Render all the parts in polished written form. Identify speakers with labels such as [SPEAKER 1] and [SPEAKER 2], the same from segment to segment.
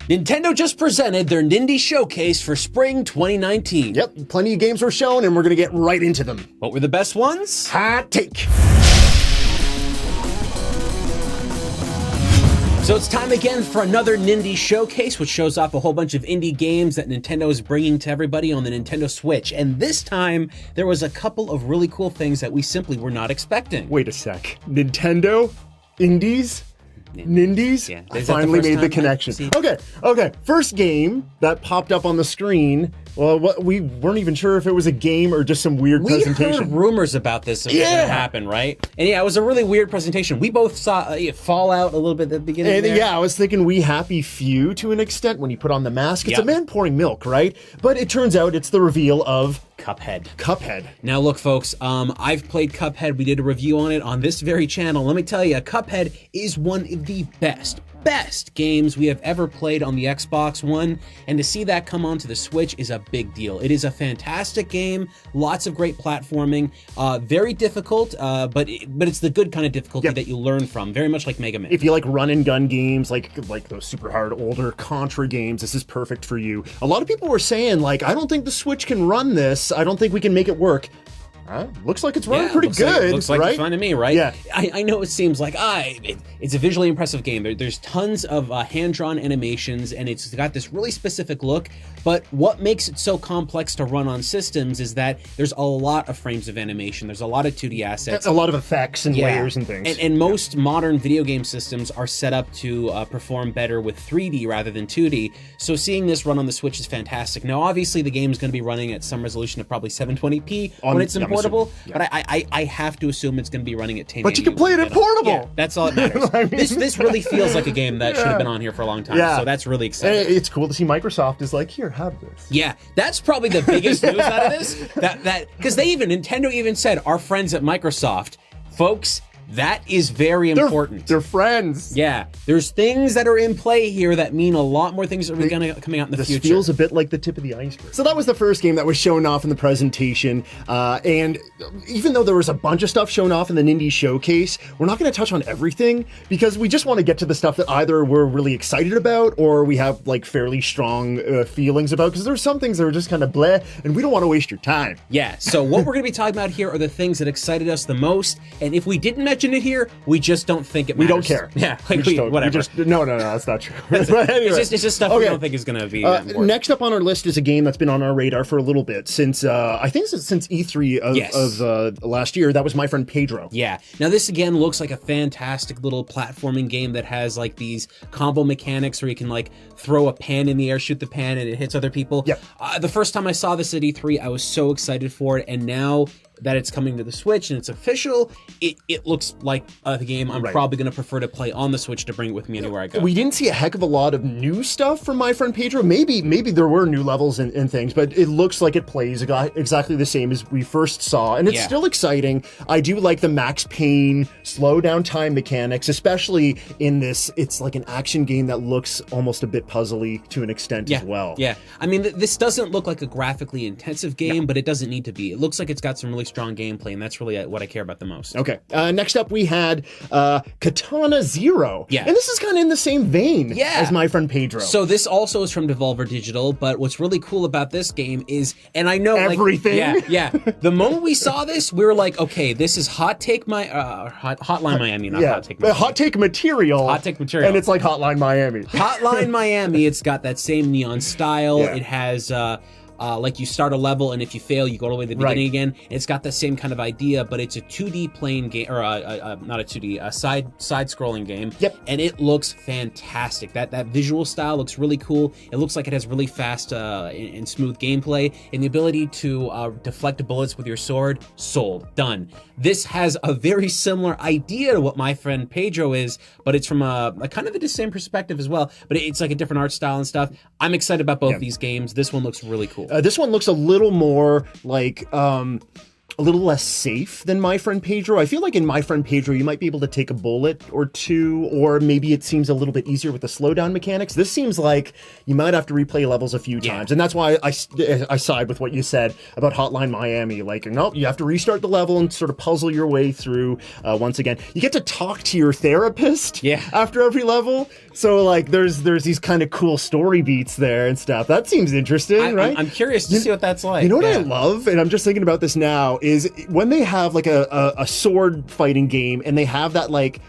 [SPEAKER 1] Nintendo just presented their Nindies showcase for spring 2019.
[SPEAKER 2] Yep, plenty of games were shown, and we're going to get right into them.
[SPEAKER 1] What were the best ones?
[SPEAKER 2] Hot take.
[SPEAKER 1] So it's time again for another Nindies showcase, which shows off a whole bunch of indie games that Nintendo is bringing to everybody on the Nintendo Switch. And this time, there was a couple of really cool things that we simply were not expecting.
[SPEAKER 2] Wait a sec. Nintendo? Indies? Nindies?
[SPEAKER 1] Yeah.
[SPEAKER 2] I finally made the connection. Okay. First game that popped up on the screen. Well, we weren't even sure if it was a game or just some weird presentation.
[SPEAKER 1] We heard rumors about this was going to happen, right? And yeah, it was a really weird presentation. We both saw Fallout a little bit at the beginning.
[SPEAKER 2] And yeah, I was thinking We Happy Few to an extent when you put on the mask. It's a man pouring milk, right? But it turns out it's the reveal of Cuphead.
[SPEAKER 1] Now look, folks, I've played Cuphead. We did a review on it on this very channel. Let me tell you, Cuphead is one of the best games we have ever played on the Xbox One, and to see that come onto the Switch is a big deal. It is a fantastic game, lots of great platforming, very difficult, but it's the good kind of difficulty that you learn from, very much like Mega Man.
[SPEAKER 2] If you like run and gun games, like those super hard older Contra games, this is perfect for you. A lot of people were saying, like, I don't think the Switch can run this. I don't think we can make it work. Looks like it's running pretty good.
[SPEAKER 1] Looks like
[SPEAKER 2] right?
[SPEAKER 1] it's fun to me, right?
[SPEAKER 2] Yeah.
[SPEAKER 1] I know it seems like it's a visually impressive game. There's tons of hand-drawn animations, and it's got this really specific look. But what makes it so complex to run on systems is that there's a lot of frames of animation. There's a lot of 2D assets.
[SPEAKER 2] A lot of effects and layers and things.
[SPEAKER 1] And most modern video game systems are set up to perform better with 3D rather than 2D. So seeing this run on the Switch is fantastic. Now, obviously, the game's going to be running at some resolution of probably 720p when it's in portable. But I have to assume it's going to be running at 1080.
[SPEAKER 2] But you can play it in portable.
[SPEAKER 1] Yeah, that's all that matters. This really feels like a game that should have been on here for a long time. So that's really exciting.
[SPEAKER 2] It's cool to see Microsoft is like, here, have this.
[SPEAKER 1] Yeah, that's probably the biggest news out of this. Because Nintendo even said, our friends at Microsoft, folks, that is very important.
[SPEAKER 2] They're friends.
[SPEAKER 1] Yeah, there's things that are in play here that mean a lot more things that are coming out in the future.
[SPEAKER 2] This feels a bit like the tip of the iceberg. So that was the first game that was shown off in the presentation. And even though there was a bunch of stuff shown off in the Nindies showcase, we're not going to touch on everything because we just want to get to the stuff that either we're really excited about or we have like fairly strong feelings about, because there's some things that are just kind of bleh, and we don't want to waste your time.
[SPEAKER 1] Yeah, so what we're going to be talking about here are the things that excited us the most, and if we didn't mention it here, we just don't think it matters.
[SPEAKER 2] We don't care.
[SPEAKER 1] Yeah, like whatever.
[SPEAKER 2] No, that's not true.
[SPEAKER 1] But anyway. It's just stuff we don't think is going to be important.
[SPEAKER 2] Next up on our list is a game that's been on our radar for a little bit since I think since E3 of last year. That was My Friend Pedro.
[SPEAKER 1] Yeah. Now this again looks like a fantastic little platforming game that has like these combo mechanics where you can like throw a pan in the air, shoot the pan, and it hits other people.
[SPEAKER 2] Yep.
[SPEAKER 1] The first time I saw this at E3, I was so excited for it, and now that it's coming to the Switch and it's official, it looks like a game I'm probably going to prefer to play on the Switch to bring it with me anywhere I go.
[SPEAKER 2] We didn't see a heck of a lot of new stuff from My Friend Pedro. Maybe there were new levels and things, but it looks like it plays exactly the same as we first saw, and it's still exciting. I do like the Max Payne slow down time mechanics, especially in this. It's like an action game that looks almost a bit puzzly to an extent as well.
[SPEAKER 1] Yeah, I mean, this doesn't look like a graphically intensive game, but it doesn't need to be. It looks like it's got some really strong gameplay, and that's really what I care about the most.
[SPEAKER 2] Okay, next up we had Katana Zero.
[SPEAKER 1] Yeah.
[SPEAKER 2] And this is kind of in the same vein as My Friend Pedro.
[SPEAKER 1] So this also is from Devolver Digital, but what's really cool about this game is, and I know
[SPEAKER 2] everything.
[SPEAKER 1] The moment we saw this, we were like, okay, this is Hotline Miami, not Hot Take Miami.
[SPEAKER 2] Hot Take Material.
[SPEAKER 1] Hot Take Material.
[SPEAKER 2] And it's like Hotline Miami.
[SPEAKER 1] Hotline Miami, it's got that same neon style. It has like you start a level, and if you fail, you go all the way to the beginning again. It's got the same kind of idea, but it's a 2D playing game, or not a 2D, a side-scrolling game.
[SPEAKER 2] Yep.
[SPEAKER 1] And it looks fantastic. That visual style looks really cool. It looks like it has really fast and smooth gameplay, and the ability to deflect bullets with your sword. Sold. Done. This has a very similar idea to what My Friend Pedro is, but it's from a kind of the same perspective as well. But it's like a different art style and stuff. I'm excited about both these games. This one looks really cool.
[SPEAKER 2] This one looks a little more like a little less safe than My Friend Pedro. I feel like in My Friend Pedro, you might be able to take a bullet or two, or maybe it seems a little bit easier with the slowdown mechanics. This seems like you might have to replay levels a few times. And that's why I side with what you said about Hotline Miami. Like, nope, you have to restart the level and sort of puzzle your way through once again. You get to talk to your therapist after every level. So, like, there's these kind of cool story beats there and stuff. That seems interesting, right?
[SPEAKER 1] I'm curious to see what that's like.
[SPEAKER 2] You know what I love, and I'm just thinking about this now, is when they have, like, a sword fighting game, and they have that, like,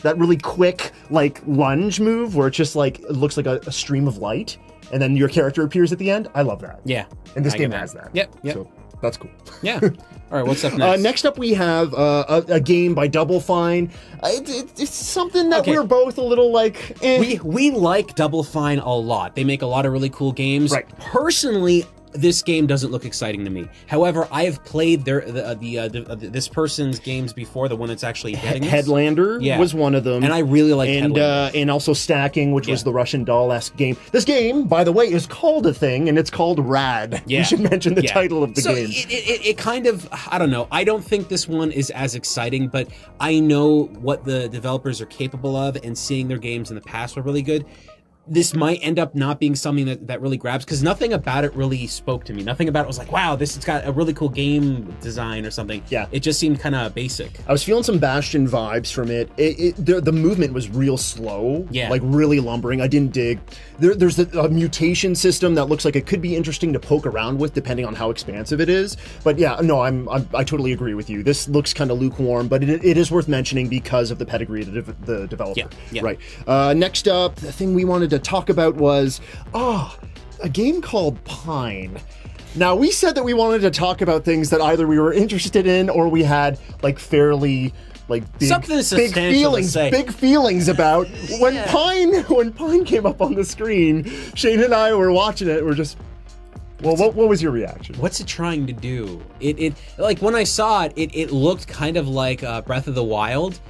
[SPEAKER 2] that really quick, like, lunge move, where it's just, like, it looks like a stream of light, and then your character appears at the end. I love that.
[SPEAKER 1] Yeah.
[SPEAKER 2] And this game has that.
[SPEAKER 1] Yep.
[SPEAKER 2] So, that's cool.
[SPEAKER 1] Yeah. All right, what's up next?
[SPEAKER 2] Next up, we have a game by Double Fine. It's something that we're both a little like, eh.
[SPEAKER 1] We like Double Fine a lot. They make a lot of really cool games.
[SPEAKER 2] Right.
[SPEAKER 1] Personally, this game doesn't look exciting to me. However, I have played this person's games before, the one that's actually heading
[SPEAKER 2] Headlander was one of them.
[SPEAKER 1] And I really like Headlander.
[SPEAKER 2] And also Stacking, which was the Russian doll-esque game. This game, by the way, is called a thing, and it's called Rad.
[SPEAKER 1] Yeah.
[SPEAKER 2] We should mention the title of the game.
[SPEAKER 1] It kind of, I don't know. I don't think this one is as exciting, but I know what the developers are capable of, and seeing their games in the past were really good. This might end up not being something that really grabs, because nothing about it really spoke to me. Nothing about it was like, wow, it's got a really cool game design or something. Yeah. It just seemed kind of basic.
[SPEAKER 2] I was feeling some Bastion vibes from it. The movement was real slow. Yeah. Like really lumbering. I didn't dig. There's a mutation system that looks like it could be interesting to poke around with, depending on how expansive it is. But yeah, no, I totally agree with you. This looks kind of lukewarm, but it is worth mentioning because of the pedigree of the developer. Yeah. Right. Next up, the thing we wanted to talk about was a game called Pine. Now, we said that we wanted to talk about things that either we were interested in or we had like fairly like big feelings about. When Pine came up on the screen, Shane and I were watching it. We're just, well, what was your reaction?
[SPEAKER 1] What's it trying to do? It like when I saw it, it looked kind of like Breath of the Wild,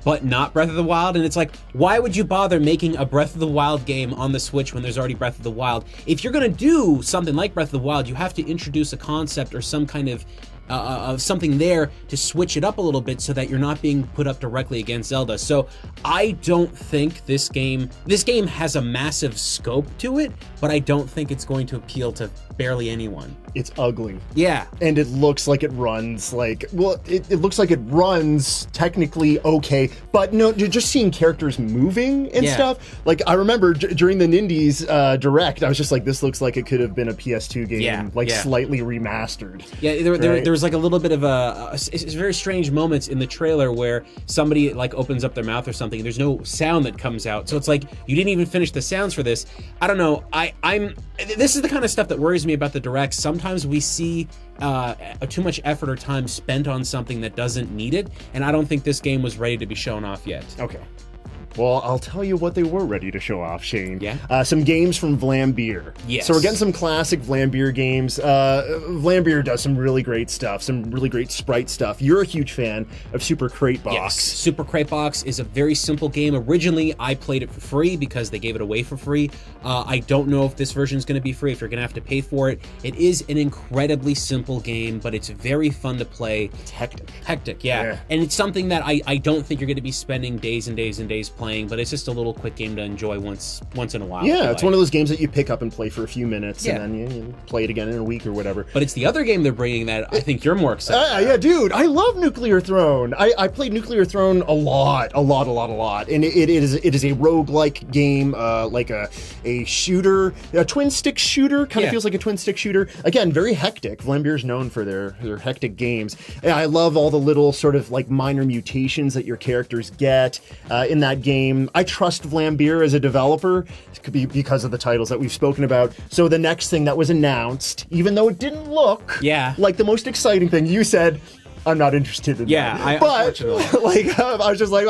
[SPEAKER 1] but not Breath of the Wild. And it's like, why would you bother making a Breath of the Wild game on the Switch when there's already Breath of the Wild? If you're gonna do something like Breath of the Wild, you have to introduce a concept or some kind of something there to switch it up a little bit so that you're not being put up directly against Zelda. So I don't think this game has a massive scope to it, but I don't think it's going to appeal to barely anyone.
[SPEAKER 2] It's ugly.
[SPEAKER 1] Yeah.
[SPEAKER 2] And it looks like it runs like, well, it looks like it runs technically okay, but no, you're just seeing characters moving and stuff. Like I remember during the Nindies Direct, I was just like, this looks like it could have been a PS2 game, slightly remastered. Yeah,
[SPEAKER 1] there was like a little bit of it's very strange moments in the trailer where somebody like opens up their mouth or something. There's no sound that comes out. So it's like, you didn't even finish the sounds for this. I don't know. This is the kind of stuff that worries me about the Directs. Sometimes we see too much effort or time spent on something that doesn't need it, and I don't think this game was ready to be shown off yet.
[SPEAKER 2] Okay. Well, I'll tell you what they were ready to show off, Shane.
[SPEAKER 1] Yeah?
[SPEAKER 2] Some games from Vlambeer.
[SPEAKER 1] Yes.
[SPEAKER 2] So we're getting some classic Vlambeer games. Vlambeer does some really great stuff, some really great sprite stuff. You're a huge fan of Super Crate Box.
[SPEAKER 1] Yes. Super Crate Box is a very simple game. Originally, I played it for free because they gave it away for free. I don't know if this version is going to be free, if you're going to have to pay for it. It is an incredibly simple game, but it's very fun to play.
[SPEAKER 2] It's hectic.
[SPEAKER 1] Hectic, yeah. And it's something that I don't think you're going to be spending days and days and days playing, but it's just a little quick game to enjoy once in a while.
[SPEAKER 2] Yeah, it's one of those games that you pick up and play for a few minutes, and then you play it again in a week or whatever.
[SPEAKER 1] But it's the other game they're bringing that I think you're more excited about.
[SPEAKER 2] Yeah, dude, I love Nuclear Throne. I played Nuclear Throne a lot, and it is a roguelike game, like a shooter, a twin stick shooter. Kind of feels like a twin stick shooter. Again, very hectic. Vlambeer's known for their hectic games. And I love all the little sort of like minor mutations that your characters get in that game. I trust Vlambeer as a developer. It could be because of the titles that we've spoken about. So the next thing that was announced, even though it didn't look like the most exciting thing, you said, I'm not interested in that.
[SPEAKER 1] But
[SPEAKER 2] like, I was just like,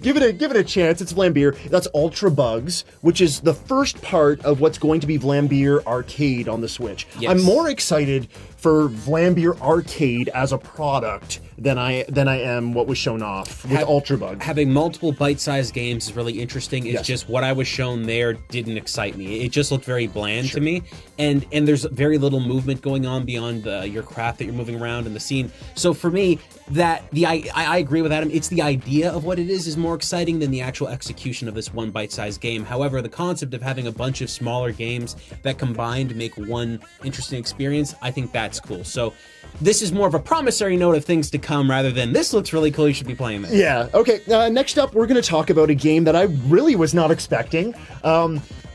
[SPEAKER 2] give it a chance. It's Vlambeer. That's Ultra Bugs, which is the first part of what's going to be Vlambeer Arcade on the Switch.
[SPEAKER 1] Yes.
[SPEAKER 2] I'm more excited for Vlambeer Arcade as a product than I am what was shown off with Ultra Bugs.
[SPEAKER 1] Having multiple bite-sized games is really interesting. It's just what I was shown there didn't excite me. It just looked very bland to me, and there's very little movement going on beyond your craft that you're moving around in the scene. So for me, I agree with Adam. It's the idea of what it is more exciting than the actual execution of this one bite-sized game. However, the concept of having a bunch of smaller games that combined make one interesting experience, I think that's cool. So this is more of a promissory note of things to come rather than this looks really cool, you should be playing this.
[SPEAKER 2] Yeah, okay. Next up, we're going to talk about a game that I really was not expecting.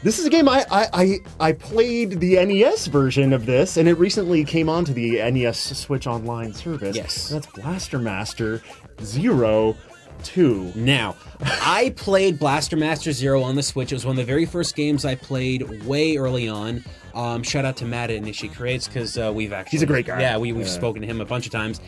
[SPEAKER 2] This is a game I played the NES version of this, and it recently came onto the NES Switch Online service.
[SPEAKER 1] Yes.
[SPEAKER 2] And that's Blaster Master Zero 2.
[SPEAKER 1] Now, I played Blaster Master Zero on the Switch. It was one of the very first games I played way early on. Shout out to Matt at Nishi Creates, because we've actually...
[SPEAKER 2] He's a great guy.
[SPEAKER 1] Yeah, we've spoken to him a bunch of times.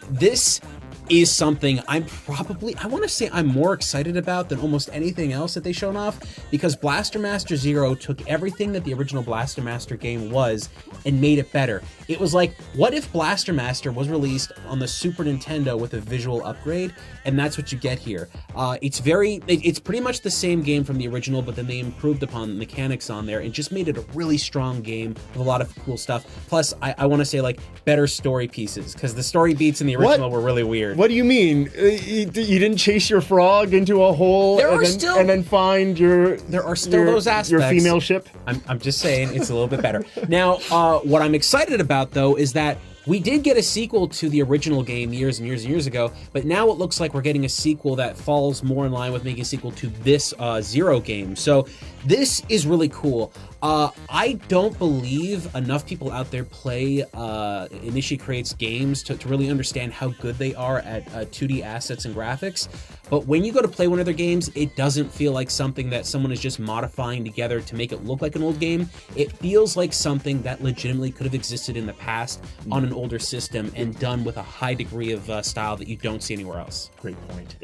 [SPEAKER 1] This is something I want to say I'm more excited about than almost anything else that they've shown off, because Blaster Master Zero took everything that the original Blaster Master game was and made it better. It was like, what if Blaster Master was released on the Super Nintendo with a visual upgrade? And that's what you get here. It's pretty much the same game from the original, but then they improved upon the mechanics on there and just made it a really strong game with a lot of cool stuff. Plus, I want to say, like, better story pieces, because the story beats in the original were really weird.
[SPEAKER 2] What do you mean? You didn't chase your frog into a hole and then find your...
[SPEAKER 1] There are still those aspects.
[SPEAKER 2] Your female ship?
[SPEAKER 1] I'm just saying, it's a little bit better. Now, what I'm excited about, though, is that we did get a sequel to the original game years and years and years ago, but now it looks like we're getting a sequel that falls more in line with making a sequel to this Zero game. So this is really cool. I don't believe enough people out there play Inishi Creates games to really understand how good they are at 2D assets and graphics. But when you go to play one of their games, it doesn't feel like something that someone is just modifying together to make it look like an old game. It feels like something that legitimately could have existed in the past on an older system and done with a high degree of style that you don't see anywhere else.
[SPEAKER 2] Great point.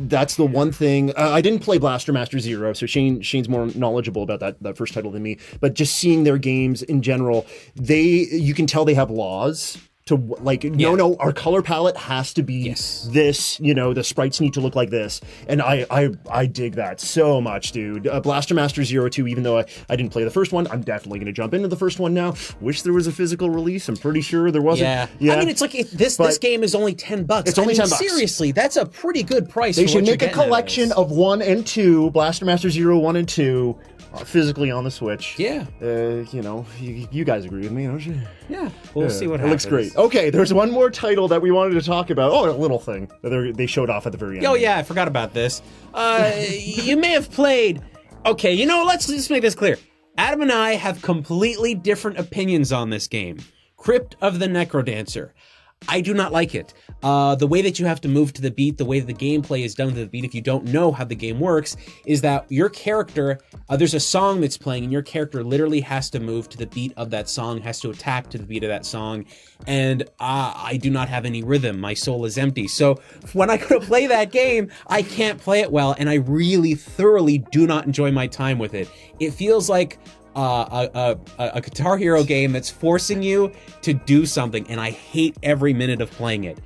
[SPEAKER 2] That's the one thing. I didn't play Blaster Master Zero, so Shane's more knowledgeable about that first title than me. But just seeing their games in general, you can tell they have laws. To like, no, our color palette has to be this, the sprites need to look like this. And I dig that so much, dude. Blaster Master Zero 2, even though I didn't play the first one, I'm definitely going to jump into the first one now. Wish there was a physical release. I'm pretty sure there wasn't.
[SPEAKER 1] Yeah. I mean, it's like, this game is only $10.
[SPEAKER 2] It's only $10.
[SPEAKER 1] Seriously, that's a pretty good price.
[SPEAKER 2] They should make a collection of 1 and 2, Blaster Master Zero 1 and 2, physically on the Switch.
[SPEAKER 1] Yeah.
[SPEAKER 2] You guys agree with me, don't you?
[SPEAKER 1] Yeah. We'll see what happens.
[SPEAKER 2] It looks great. Okay, there's one more title that we wanted to talk about. Oh, a little thing that they showed off at the very end.
[SPEAKER 1] Oh, yeah, I forgot about this. You may have played... Okay, let's make this clear. Adam and I have completely different opinions on this game. Crypt of the Necrodancer. I do not like it. The way that you have to move to the beat, the way that the gameplay is done to the beat, if you don't know how the game works, is that your character, there's a song that's playing, and your character literally has to move to the beat of that song, has to attack to the beat of that song, and I do not have any rhythm. My soul is empty. So when I go to play that game, I can't play it well, and I really thoroughly do not enjoy my time with it. It feels like a Guitar Hero game that's forcing you to do something, and I hate every minute of playing it.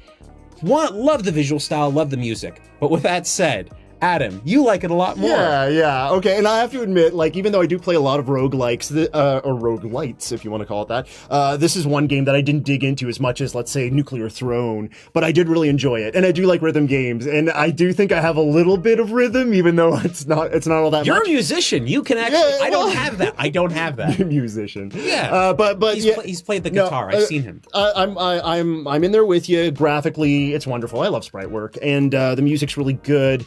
[SPEAKER 1] Love the visual style, love the music, but with that said, Adam, you like it a lot more.
[SPEAKER 2] Yeah, okay. And I have to admit, like, even though I do play a lot of roguelikes, or roguelites, if you want to call it that, this is one game that I didn't dig into as much as, let's say, Nuclear Throne, but I did really enjoy it. And I do like rhythm games, and I do think I have a little bit of rhythm, even though it's not all that much.
[SPEAKER 1] You're a musician. You can actually... I don't have that. I don't have that.
[SPEAKER 2] Musician.
[SPEAKER 1] Yeah.
[SPEAKER 2] But
[SPEAKER 1] he's played the guitar. I've seen him.
[SPEAKER 2] I'm in there with you. Graphically, it's wonderful. I love sprite work, and the music's really good.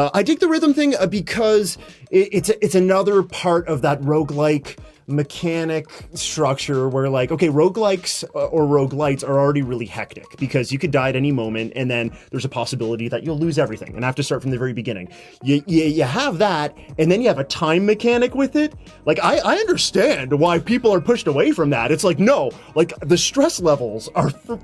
[SPEAKER 2] I dig the rhythm thing because it's another part of that roguelike mechanic structure where, like, okay, roguelikes or roguelites are already really hectic because you could die at any moment, and then there's a possibility that you'll lose everything and have to start from the very beginning. You have that, and then you have a time mechanic with it. Like, I understand why people are pushed away from that. It's like, no, like, the stress levels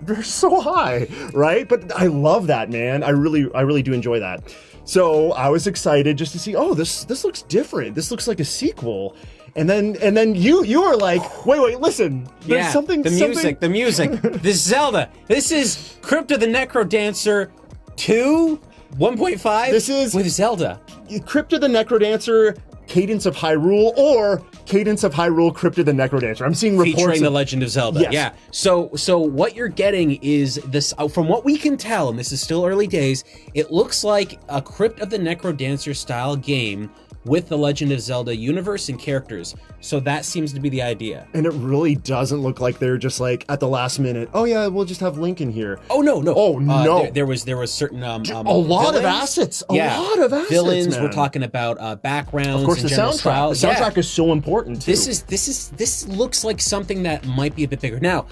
[SPEAKER 2] they're so high, right? But I love that, man. I really do enjoy that. So I was excited just to see, oh, this looks different. This looks like a sequel. And then you were like, wait, listen. There's something.
[SPEAKER 1] The music. This Zelda. This is Crypt of the Necrodancer 2, 1.5.
[SPEAKER 2] This is
[SPEAKER 1] with Zelda.
[SPEAKER 2] Crypt of the Necrodancer, Cadence of Hyrule, or Cadence of Hyrule, Crypt of the Necrodancer. I'm seeing reports
[SPEAKER 1] featuring The Legend of Zelda.
[SPEAKER 2] Yes.
[SPEAKER 1] Yeah. So what you're getting is this, from what we can tell, and this is still early days, it looks like a Crypt of the Necrodancer style game with the Legend of Zelda universe and characters. So that seems to be the idea.
[SPEAKER 2] And it really doesn't look like they're just like at the last minute, oh yeah, we'll just have Link in here.
[SPEAKER 1] Oh no.
[SPEAKER 2] Oh no.
[SPEAKER 1] There was certain
[SPEAKER 2] a lot of assets. A lot of assets.
[SPEAKER 1] Villains.
[SPEAKER 2] Man.
[SPEAKER 1] We're talking about backgrounds.
[SPEAKER 2] Of course,
[SPEAKER 1] and
[SPEAKER 2] the
[SPEAKER 1] general
[SPEAKER 2] soundtrack.
[SPEAKER 1] style.
[SPEAKER 2] The soundtrack is so important too.
[SPEAKER 1] This looks like something that might be a bit bigger. Now,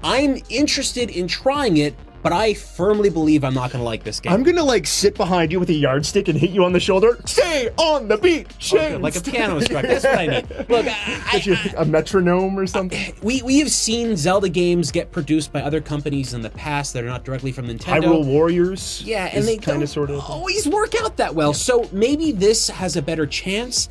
[SPEAKER 1] I'm interested in trying it, but I firmly believe I'm not going to like this game.
[SPEAKER 2] I'm going to like sit behind you with a yardstick and hit you on the shoulder. Stay on the beat, Shane.
[SPEAKER 1] Like a piano instructor. That's what I need. Look,
[SPEAKER 2] a metronome or something.
[SPEAKER 1] We have seen Zelda games get produced by other companies in the past that are not directly from Nintendo.
[SPEAKER 2] Hyrule Warriors.
[SPEAKER 1] Yeah, and they
[SPEAKER 2] kind of sort of
[SPEAKER 1] always work out that well. Yeah. So maybe this has a better chance.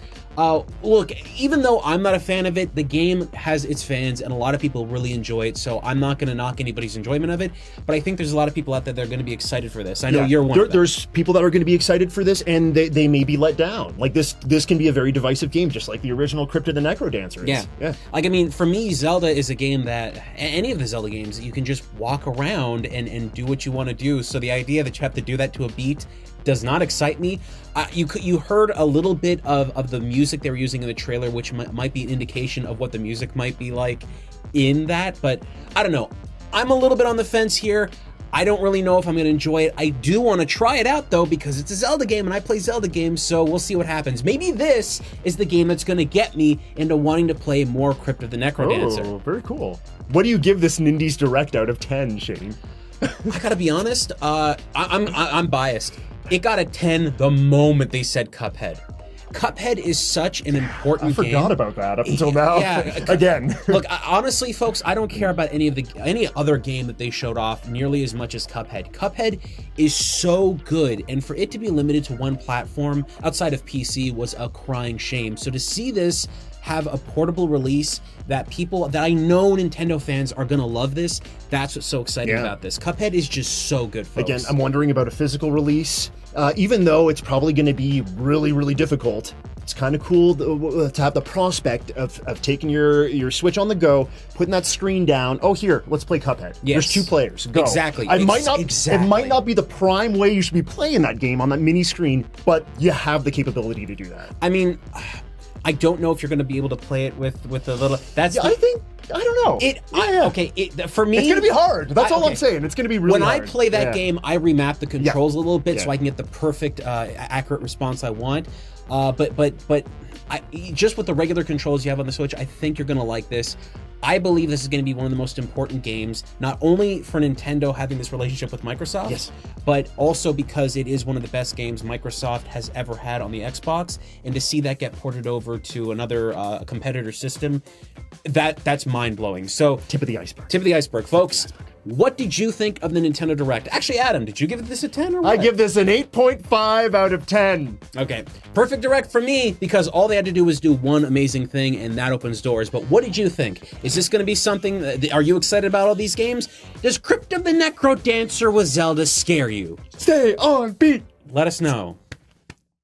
[SPEAKER 1] Look, even though I'm not a fan of it, the game has its fans and a lot of people really enjoy it, so I'm not going to knock anybody's enjoyment of it, but I think there's a lot of people out there that are going to be excited for this. I know you're one of them.
[SPEAKER 2] There's people that are going to be excited for this, and they may be let down. Like, this can be a very divisive game, just like the original Crypt of the Necrodancer is.
[SPEAKER 1] Yeah. Like, I mean, for me, Zelda is a game that, any of the Zelda games, you can just walk around and do what you want to do, so the idea that you have to do that to a beat does not excite me. You heard a little bit of the music they were using in the trailer, which might be an indication of what the music might be like in that, but I don't know. I'm a little bit on the fence here. I don't really know if I'm going to enjoy it. I do want to try it out, though, because it's a Zelda game, and I play Zelda games, so we'll see what happens. Maybe this is the game that's going to get me into wanting to play more Crypt of the Necrodancer.
[SPEAKER 2] Oh, very cool. What do you give this Nindies Direct out of 10, Shane?
[SPEAKER 1] I gotta be honest, I'm biased. It got a 10 the moment they said Cuphead. Cuphead is such an important game.
[SPEAKER 2] I forgot about that up until now.
[SPEAKER 1] Yeah,
[SPEAKER 2] again.
[SPEAKER 1] Look, honestly, folks, I don't care about any other game that they showed off nearly as much as Cuphead. Cuphead is so good, and for it to be limited to one platform outside of PC was a crying shame. So to see this have a portable release that I know Nintendo fans are gonna love this, that's what's so exciting about this. Cuphead is just so good, folks.
[SPEAKER 2] Again, I'm wondering about a physical release. Even though it's probably gonna be really, really difficult, it's kind of cool to have the prospect of taking your Switch on the go, putting that screen down. Oh, here, let's play Cuphead.
[SPEAKER 1] Yes.
[SPEAKER 2] There's 2 players. Go.
[SPEAKER 1] Exactly.
[SPEAKER 2] It might not be the prime way you should be playing that game on that mini screen, but you have the capability to do that.
[SPEAKER 1] I mean, I don't know if you're going to be able to play it with a little. That's.
[SPEAKER 2] Yeah, I don't know.
[SPEAKER 1] Okay. For me,
[SPEAKER 2] it's going to be hard. That's all I'm saying. It's going to be really hard.
[SPEAKER 1] When I play that game, I remap the controls a little bit so I can get the perfect, accurate response I want. But just with the regular controls you have on the Switch, I think you're going to like this. I believe this is going to be one of the most important games, not only for Nintendo having this relationship with Microsoft, but also because it is one of the best games Microsoft has ever had on the Xbox, and to see that get ported over to another competitor system, that's mind-blowing. So,
[SPEAKER 2] tip of the iceberg.
[SPEAKER 1] Tip of the iceberg, folks. What did you think of the Nintendo Direct? Actually, Adam, did you give this a 10 or what?
[SPEAKER 2] I give this an 8.5 out of 10.
[SPEAKER 1] Okay. Perfect Direct for me, because all they had to do was do one amazing thing, and that opens doors. But what did you think? Is this going to be something... Are you excited about all these games? Does Crypt of the Necrodancer with Zelda scare you?
[SPEAKER 2] Stay on beat!
[SPEAKER 1] Let us know.